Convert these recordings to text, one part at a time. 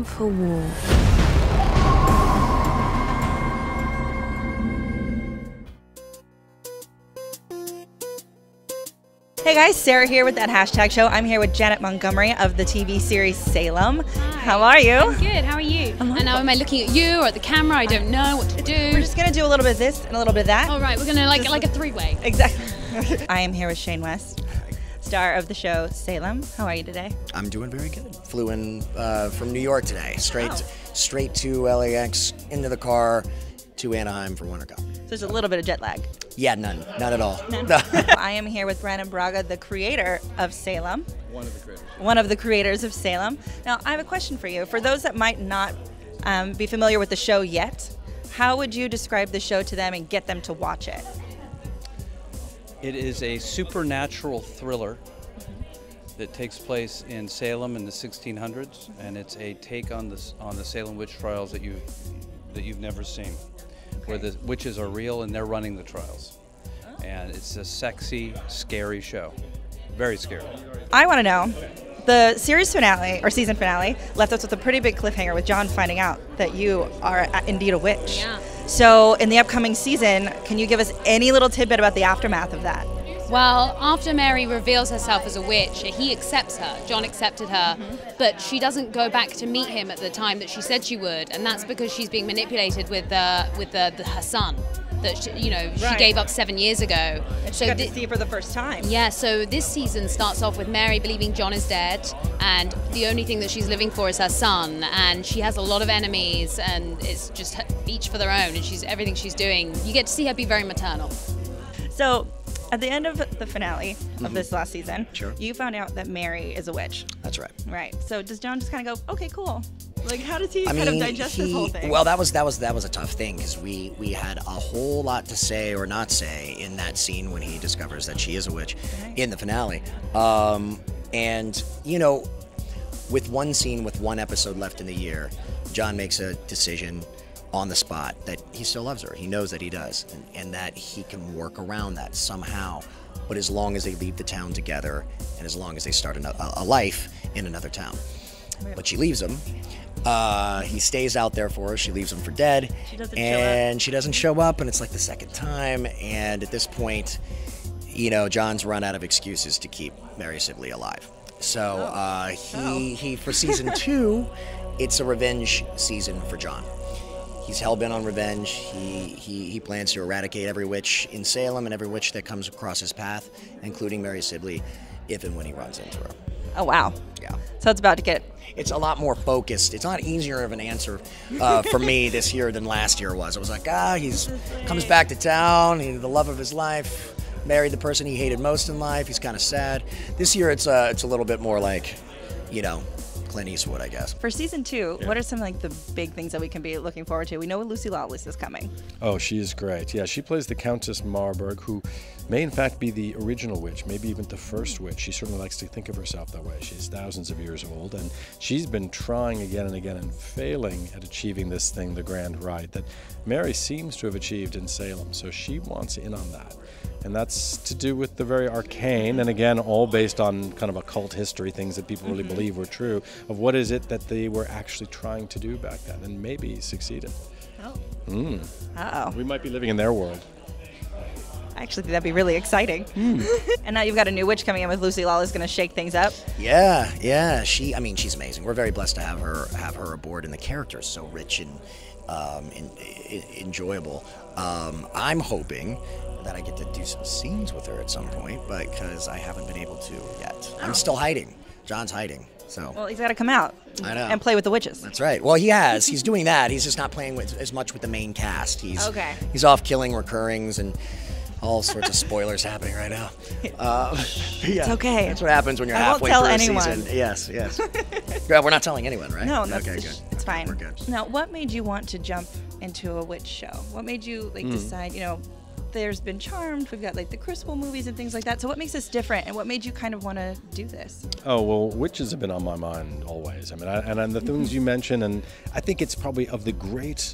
for war. Hey guys, Sarah here with That Hashtag Show. I'm here with Janet Montgomery of the TV series Salem. Hi. How are you? I'm good, how are you? And now am I looking at you or at the camera? I don't know what to do. We're just going to do a little bit of this and a little bit of that. All right, we're going to like a three-way. Exactly. I am here with Shane West, star of the show Salem. How are you today? I'm doing very good. Flew in from New York today, straight to LAX, into the car, to Anaheim for WonderCon. So there's a little bit of jet lag. Yeah, none at all. None. I am here with Brannon Braga, the creator of Salem. One of the creators. One of the creators of Salem. Now, I have a question for you. For those that might not be familiar with the show yet, how would you describe the show to them and get them to watch it? It is a supernatural thriller that takes place in Salem in the 1600s, and it's a take on the Salem witch trials that you've never seen, where the witches are real and they're running the trials. And it's a sexy, scary show. Very scary. I want to know, the series finale, or season finale, left us with a pretty big cliffhanger with John finding out that you are indeed a witch. Yeah. So in the upcoming season, can you give us any little tidbit about the aftermath of that? Well, after Mary reveals herself as a witch, he accepts her. John accepted her, but she doesn't go back to meet him at the time that she said she would, and that's because she's being manipulated with her son that she Right. gave up 7 years ago. And she got to see it for the first time. Yeah, so this season starts off with Mary believing John is dead, and the only thing that she's living for is her son, and she has a lot of enemies, and it's just each for their own, and everything she's doing, you get to see her be very maternal. So at the end of the finale of this last season, Sure. you found out that Mary is a witch. That's right. Right. So does John just kind of go, okay, cool? Like, how does he kind of digest this whole thing? Well, that was a tough thing because we had a whole lot to say or not say in that scene when he discovers that she is a witch in the finale. And with one scene, with one episode left in the year, John makes a decision on the spot that he still loves her. He knows that he does, and that he can work around that somehow. But as long as they leave the town together, and as long as they start a life in another town. But she leaves him. He stays out there for her. She leaves him for dead. She doesn't she doesn't show up, and it's like the second time. And at this point, John's run out of excuses to keep Mary Sibley alive. So he for season 2, it's a revenge season for John. He's hell-bent on revenge. He plans to eradicate every witch in Salem and every witch that comes across his path, including Mary Sibley, if and when he runs into her. Oh, wow. Yeah. So it's about to get... It's a lot more focused. It's a lot easier of an answer for me this year than last year was. I was like, he's comes back to town, he's the love of his life, married the person he hated most in life, he's kind of sad. This year it's a little bit more like, Clint Eastwood, I guess. For season 2, what are some the big things that we can be looking forward to? We know Lucy Lawless is coming. Oh, she is great. Yeah, she plays the Countess Marburg, who may in fact be the original witch, maybe even the first witch. She certainly likes to think of herself that way. She's thousands of years old, and she's been trying again and again and failing at achieving this thing, the grand rite, that Mary seems to have achieved in Salem. So she wants in on that. And that's to do with the very arcane, and again, all based on kind of occult history, things that people really believe were true, of what is it that they were actually trying to do back then, and maybe succeeded. Oh. Uh-oh. We might be living in their world. I actually think that'd be really exciting. And now you've got a new witch coming in with Lucy Lawless, going to shake things up. Yeah. She's amazing. We're very blessed to have her aboard, and the character is so rich and enjoyable. I'm hoping that I get to do some scenes with her at some point, but because I haven't been able to yet. I'm still hiding. John's hiding. So. Well, he's got to come out. I know. And play with the witches. That's right. Well, he has. He's doing that. He's just not playing as much with the main cast. He's off killing recurrings and all sorts of spoilers happening right now. It's okay. That's what happens when you're halfway through a season. Yes. Yeah, we're not telling anyone, right? No, okay, good. It's fine. We're good. Now, what made you want to jump into a witch show? What made you decide, there's been Charmed, we've got the Crucible movies and things like that. So what makes this different, and what made you kind of want to do this? Oh, well, witches have been on my mind always. I mean, and the things you mentioned, and I think it's probably of the great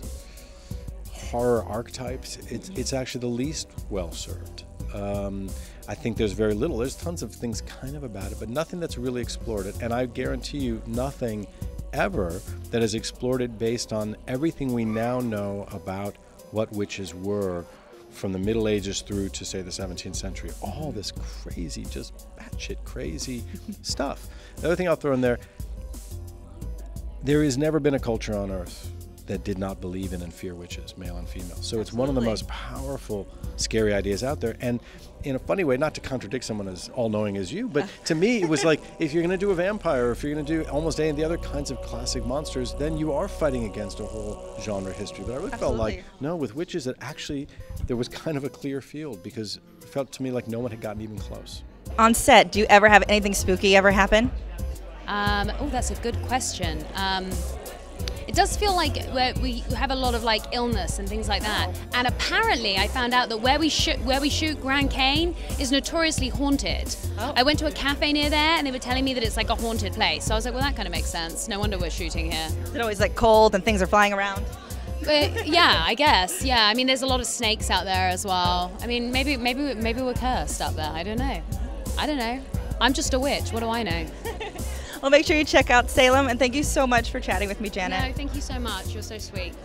horror archetypes, it's actually the least well served. I think there's very little. There's tons of things kind of about it, but nothing that's really explored it. And I guarantee you, nothing ever that has explored it based on everything we now know about what witches were from the Middle Ages through to, say, the 17th century. All this crazy, just batshit crazy stuff. The other thing I'll throw in there has never been a culture on Earth that did not believe in and fear witches, male and female. So it's one of the most powerful, scary ideas out there. And in a funny way, not to contradict someone as all-knowing as you, but to me, it was like, if you're going to do a vampire, or if you're going to do almost any of the other kinds of classic monsters, then you are fighting against a whole genre history. But I really felt like, no, with witches, that actually there was kind of a clear field, because it felt to me like no one had gotten even close. On set, do you ever have anything spooky ever happen? Oh, that's a good question. It does feel like we have a lot of like illness and things like that. And apparently, I found out that where we shoot Grand Cane is notoriously haunted. Oh. I went to a cafe near there, and they were telling me that it's like a haunted place. So I was like, well, that kind of makes sense. No wonder we're shooting here. Is it always like cold and things are flying around? Yeah, I guess. Yeah, I mean, there's a lot of snakes out there as well. I mean, maybe we're cursed up there. I don't know. I'm just a witch. What do I know? Well, make sure you check out Salem, and thank you so much for chatting with me, Janet. No, thank you so much. You're so sweet.